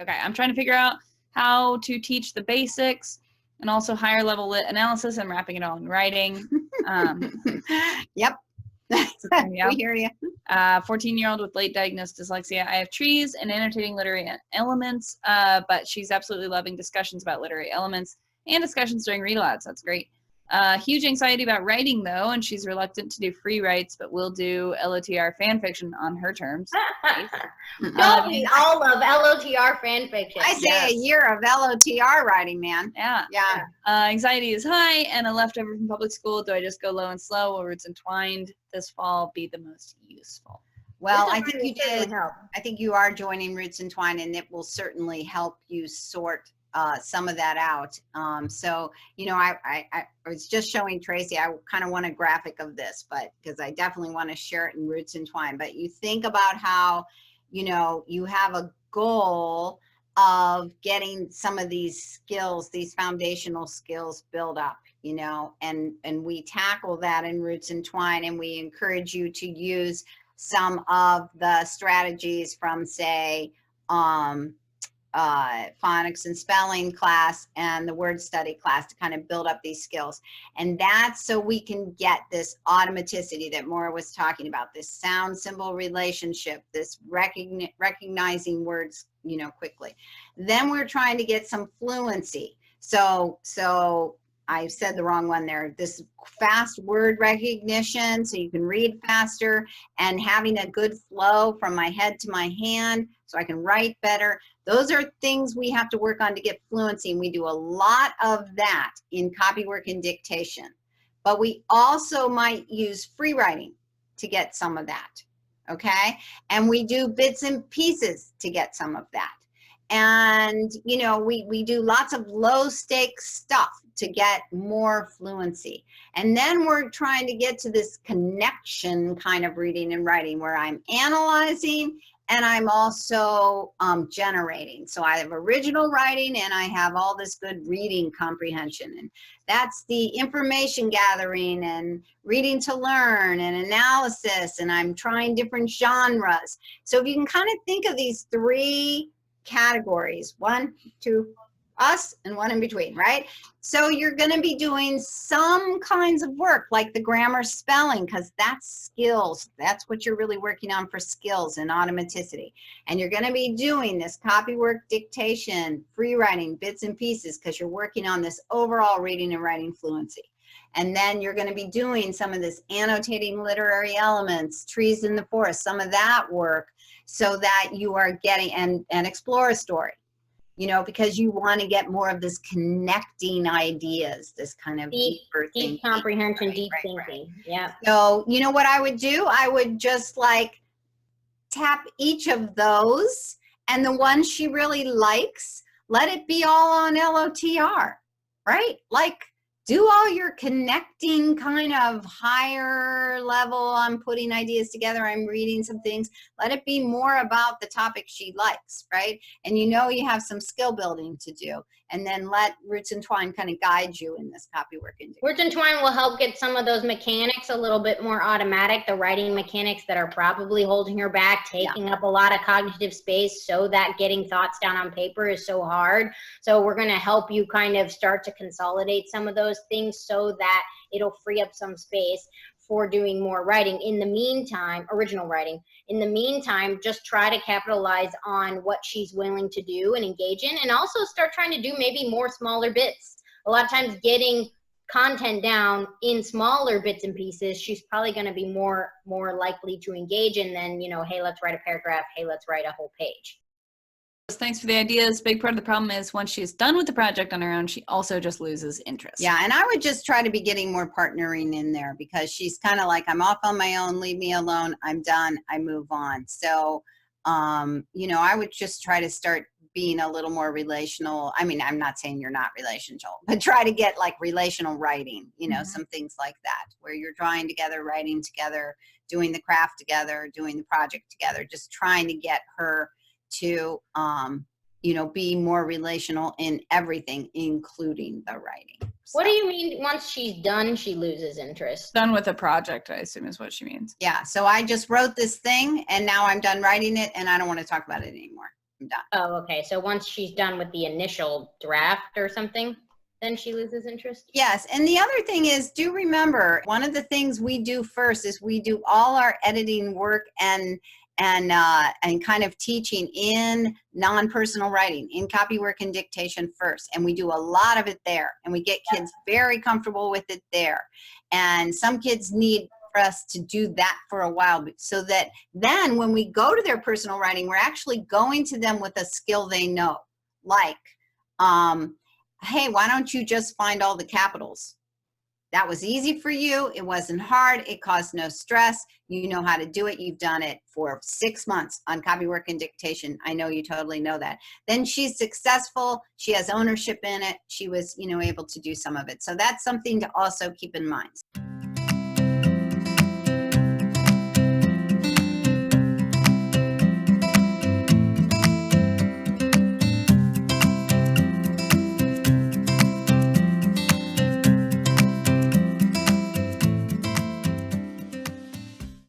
Okay, I'm trying to figure out how to teach the basics and also higher level lit analysis and wrapping it all in writing. Yep. Yeah. We hear you. 14-year-old with late diagnosed dyslexia. I have trees and annotating literary elements, but she's absolutely loving discussions about literary elements and discussions during read alouds. That's great. Huge anxiety about writing though, and she's reluctant to do free writes, but will do LOTR fan fiction on her terms. Don't we all love LOTR fan fiction? I say a year of LOTR writing, man. Yeah. Yeah. Anxiety is high and a leftover from public school. Do I just go low and slow? Will Roots Entwined this fall be the most useful? Well, I think you did. I think you are joining Roots Entwined, and it will certainly help you sort some of that out. So, you know, I was just showing Tracy, I kind of want a graphic of this, but because I definitely want to share it in Roots Entwined. But you think about how, you know, you have a goal of getting some of these skills, these foundational skills built up, you know, and we tackle that in Roots Entwined, and we encourage you to use some of the strategies from, say, phonics and spelling class and the word study class to kind of build up these skills. And that's so we can get this automaticity that Maura was talking about, this sound symbol relationship, this recognizing words, you know, quickly. Then we're trying to get some fluency. So I said the wrong one there. This fast word recognition, so you can read faster, and having a good flow from my head to my hand so I can write better. Those are things we have to work on to get fluency, and we do a lot of that in copywork and dictation. But we also might use free writing to get some of that, okay? And we do bits and pieces to get some of that. And, you know, we do lots of low stakes stuff to get more fluency. And then we're trying to get to this connection kind of reading and writing where I'm analyzing and I'm also generating. So I have original writing and I have all this good reading comprehension. And that's the information gathering and reading to learn and analysis. And I'm trying different genres. So if you can kind of think of these three categories, 1, 2, us, and one in between, right? So you're going to be doing some kinds of work like the grammar spelling, because that's skills. That's what you're really working on for skills and automaticity. And you're going to be doing this copywork, dictation, free writing, bits and pieces, because you're working on this overall reading and writing fluency. And then you're going to be doing some of this annotating literary elements, trees in the forest, some of that work, so that you are getting, and explore a story, you know, because you want to get more of this connecting ideas, this kind of deeper thinking. Deep comprehension, deep thinking. Yeah. So, you know what I would do? I would just like tap each of those, and the one she really likes, let it be all on LOTR, right? Like, do all your connecting kind of higher level, I'm putting ideas together, I'm reading some things. Let it be more about the topic she likes, right? And you know you have some skill building to do. And then let Roots Entwined kind of guide you in this copywork. Roots Entwined will help get some of those mechanics a little bit more automatic, the writing mechanics that are probably holding her back, taking up a lot of cognitive space, so that getting thoughts down on paper is so hard. So we're going to help you kind of start to consolidate some of those things so that it'll free up some space for doing more writing. In the meantime, original writing. In the meantime, just try to capitalize on what she's willing to do and engage in, and also start trying to do maybe more smaller bits. A lot of times getting content down in smaller bits and pieces, she's probably going to be more likely to engage in than, you know, hey, let's write a paragraph, hey, let's write a whole page. Thanks for the ideas. Big part of the problem is once she's done with the project on her own, she also just loses interest. Yeah, and I would just try to be getting more partnering in there, because she's kind of like, I'm off on my own, leave me alone, I'm done, I move on. So, you know, I would just try to start being a little more relational. I mean, I'm not saying you're not relational, but try to get like relational writing, you know, some things like that, where you're drawing together, writing together, doing the craft together, doing the project together, just trying to get her to, you know, be more relational in everything, including the writing. So, what do you mean once she's done, she loses interest? Done with a project, I assume is what she means. Yeah, so I just wrote this thing and now I'm done writing it and I don't want to talk about it anymore. I'm done. Oh, okay. So once she's done with the initial draft or something, then she loses interest? Yes, and the other thing is, do remember, one of the things we do first is we do all our editing work and kind of teaching in non-personal writing, in copywork and dictation first, and we do a lot of it there, and we get kids very comfortable with it there. And some kids need for us to do that for a while, so that then when we go to their personal writing, we're actually going to them with a skill they know, like, hey, why don't you just find all the capitals? That was easy for you. It wasn't hard. It caused no stress. You know how to do it. You've done it for 6 months on copywork and dictation. I know you totally know that. Then she's successful. She has ownership in it. She was, able to do some of it. So that's something to also keep in mind.